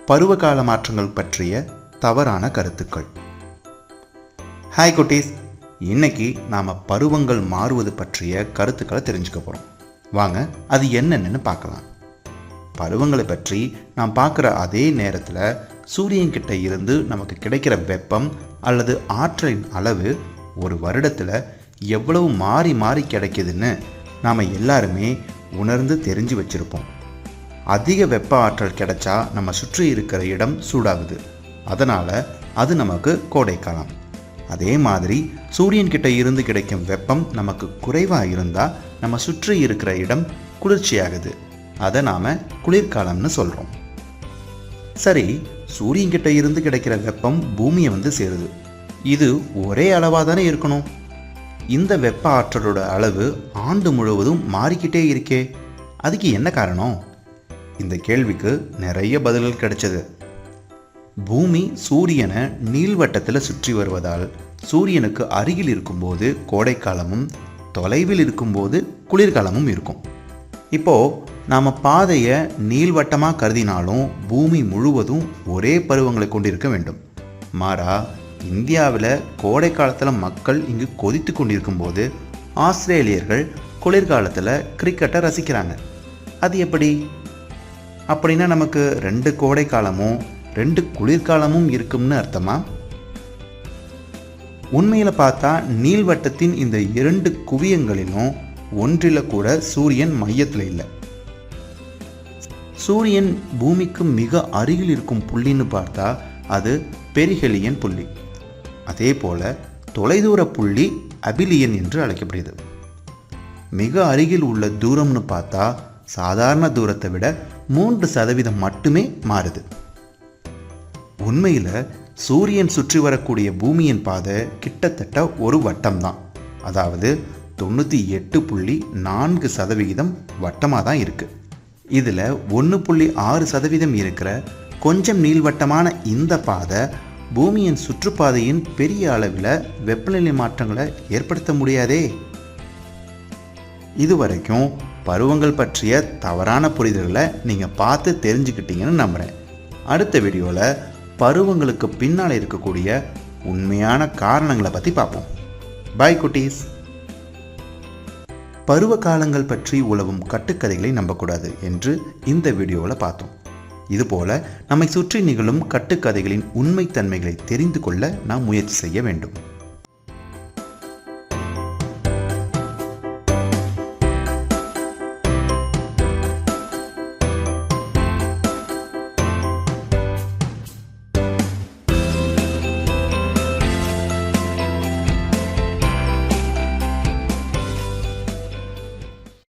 பருவகால மாற்றங்கள் பற்றிய தவறான கருத்துக்கள். ஹாய் குட்டீஸ், இன்னைக்கு நாம் பருவங்கள் மாறுவது பற்றிய கருத்துக்களை தெரிஞ்சுக்க போகிறோம். வாங்க அது என்னென்னு பார்க்கலாம். பருவங்களை பற்றி நாம் பார்க்குற அதே நேரத்தில் சூரியன்கிட்ட இருந்து நமக்கு கிடைக்கிற வெப்பம் அல்லது ஆற்றலின் அளவு ஒரு வருடத்தில் எவ்வளவு மாறி மாறி கிடைக்குதுன்னு நாம் எல்லாருமே உணர்ந்து தெரிஞ்சு வச்சுருப்போம். அதிக வெப்ப ஆற்றல் கிடைச்சா நம்ம சுற்றி இருக்கிற இடம் சூடாகுது, அதனால் அது நமக்கு கோடைக்காலம். அதே மாதிரி சூரியன்கிட்ட இருந்து கிடைக்கும் வெப்பம் நமக்கு குறைவாக இருந்தால் நம்ம சுற்றி இருக்கிற இடம் குளிர்ச்சியாகுது, அதை நாம் குளிர்காலம்னு சொல்கிறோம். சரி, சூரியன்கிட்ட இருந்து கிடைக்கிற வெப்பம் பூமியை வந்து சேருது. இது ஒரே அளவாக தானே இருக்கணும். இந்த வெப்ப ஆற்றலோட அளவு ஆண்டு முழுவதும் மாறிக்கிட்டே இருக்கே, அதுக்கு என்ன காரணம்? இந்த கேள்விக்கு நிறைய பதில்கள் கிடைச்சது. பூமி சூரியனை நீள்வட்டத்தில் சுற்றி வருவதால் சூரியனுக்கு அருகில் இருக்கும்போது கோடைக்காலமும் தொலைவில் இருக்கும்போது குளிர்காலமும் இருக்கும். இப்போது நாம் பாதையை நீள்வட்டமாக கருதினாலும் பூமி முழுவதும் ஒரே பருவங்களை கொண்டிருக்க வேண்டும். மாறா இந்தியாவில் கோடை காலத்தில் மக்கள் இங்கு கொதித்து கொண்டிருக்கும் போது ஆஸ்திரேலியர்கள் குளிர்காலத்தில் கிரிக்கெட்டை ரசிக்கிறாங்க. அது எப்படி? அப்படின்னா நமக்கு 2 கோடை காலமும் 2 குளிர்காலமும் இருக்கும்னு அர்த்தமா? உண்மையில் பார்த்தா நீள்வட்டத்தின் இந்த 2 குவியங்களிலும் ஒன்றில் கூட சூரியன் மையத்தில் இல்லை. சூரியன் பூமிக்கு மிக அருகில் இருக்கும் புள்ளின்னு பார்த்தா அது பெரிஹெலியன் புள்ளி. அதே போல தொலைதூர புள்ளி அபிலியன் என்று அழைக்கப்படுகிறது. மிக அருகில் உள்ள தூரம்னு பார்த்தா சாதாரண தூரத்தை விட 3% மட்டுமே மாறுது. உண்மையில் சூரியன் சுற்றி வரக்கூடிய பூமியின் பாதை கிட்டத்தட்ட ஒரு வட்டம் தான். அதாவது 98.4% வட்டமாக தான் இருக்குது. இதில் 1.6% இருக்கிற கொஞ்சம் நீள்வட்டமான இந்த பாதை பூமியின் சுற்றுப்பாதையின் பெரிய அளவில் வெப்பநிலை மாற்றங்களை ஏற்படுத்த முடியாதே. இதுவரைக்கும் பருவங்கள் பற்றிய தவறான புரிதல்களை நீங்கள் பார்த்து தெரிஞ்சுக்கிட்டீங்கன்னு நம்புகிறேன். அடுத்த வீடியோவில் பருவங்களுக்கு பின்னால் இருக்கக்கூடிய உண்மையான காரணங்களை பற்றி பார்ப்போம். பாய் குட்டீஸ். பருவ காலங்கள் பற்றி உலவும் கட்டுக்கதைகளை நம்பக்கூடாது என்று இந்த வீடியோவில் பார்த்தோம். இதுபோல நம்மை சுற்றி நிகழும் கட்டுக்கதைகளின் உண்மைத்தன்மைகளை தெரிந்து கொள்ள நாம் முயற்சி செய்ய வேண்டும்.